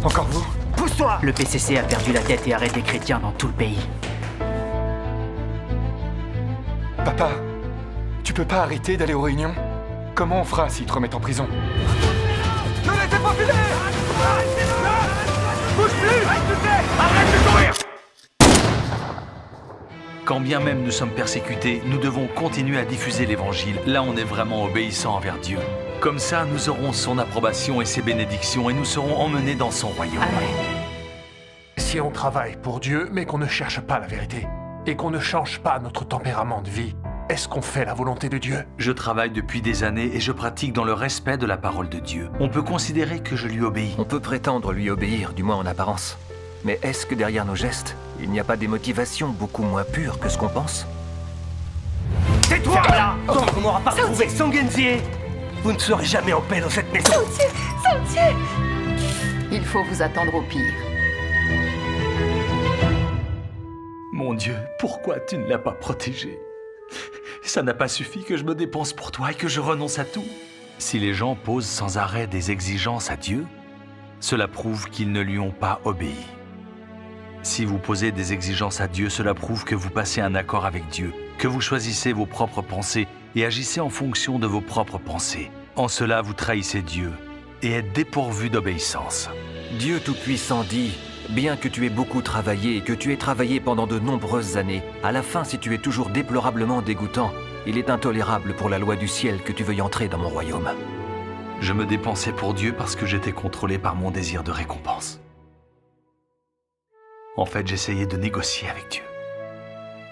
Encore vous? Pousse-toi! Le PCC a perdu la tête et arrêté chrétiens dans tout le pays. Papa, tu peux pas arrêter d'aller aux réunions? Comment on fera s'ils te remettent en prison? Ne laissez pas filer! Bouge plus! Arrête de courir! Quand bien même nous sommes persécutés, nous devons continuer à diffuser l'évangile. Là, on est vraiment obéissant envers Dieu. Comme ça, nous aurons son approbation et ses bénédictions et nous serons emmenés dans son royaume. Si on travaille pour Dieu, mais qu'on ne cherche pas la vérité, et qu'on ne change pas notre tempérament de vie, est-ce qu'on fait la volonté de Dieu? Je travaille depuis des années et je pratique dans le respect de la parole de Dieu. On peut considérer que je lui obéis. On peut prétendre lui obéir, du moins en apparence. Mais est-ce que derrière nos gestes, il n'y a pas des motivations beaucoup moins pures que ce qu'on pense? Tais-toi là! Tant qu'on n'aura pas retrouvé Sangenzie, vous ne serez jamais en paix dans cette maison! Sentier! Il faut vous attendre au pire. Mon Dieu, pourquoi tu ne l'as pas protégé? Ça n'a pas suffi que je me dépense pour toi et que je renonce à tout. Si les gens posent sans arrêt des exigences à Dieu, cela prouve qu'ils ne lui ont pas obéi. Si vous posez des exigences à Dieu, cela prouve que vous passez un accord avec Dieu, que vous choisissez vos propres pensées et agissez en fonction de vos propres pensées. En cela, vous trahissez Dieu et êtes dépourvu d'obéissance. Dieu Tout-Puissant dit, bien que tu aies beaucoup travaillé et que tu aies travaillé pendant de nombreuses années, à la fin, si tu es toujours déplorablement dégoûtant, il est intolérable pour la loi du ciel que tu veuilles entrer dans mon royaume. Je me dépensais pour Dieu parce que j'étais contrôlé par mon désir de récompense. En fait, j'essayais de négocier avec Dieu.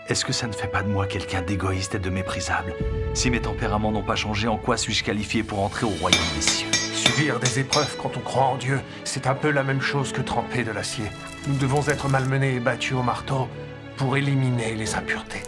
Est-ce que ça ne fait pas de moi quelqu'un d'égoïste et de méprisable? Si mes tempéraments n'ont pas changé, en quoi suis-je qualifié pour entrer au royaume des cieux? Subir des épreuves quand on croit en Dieu, c'est un peu la même chose que tremper de l'acier. Nous devons être malmenés et battus au marteau pour éliminer les impuretés.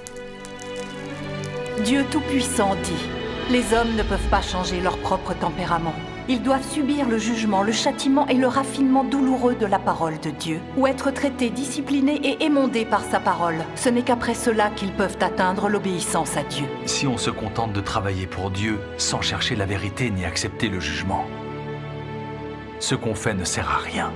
Dieu Tout-Puissant dit, les hommes ne peuvent pas changer leur propre tempérament. Ils doivent subir le jugement, le châtiment et le raffinement douloureux de la parole de Dieu, ou être traités, disciplinés et émondés par sa parole. Ce n'est qu'après cela qu'ils peuvent atteindre l'obéissance à Dieu. Si on se contente de travailler pour Dieu sans chercher la vérité ni accepter le jugement, ce qu'on fait ne sert à rien.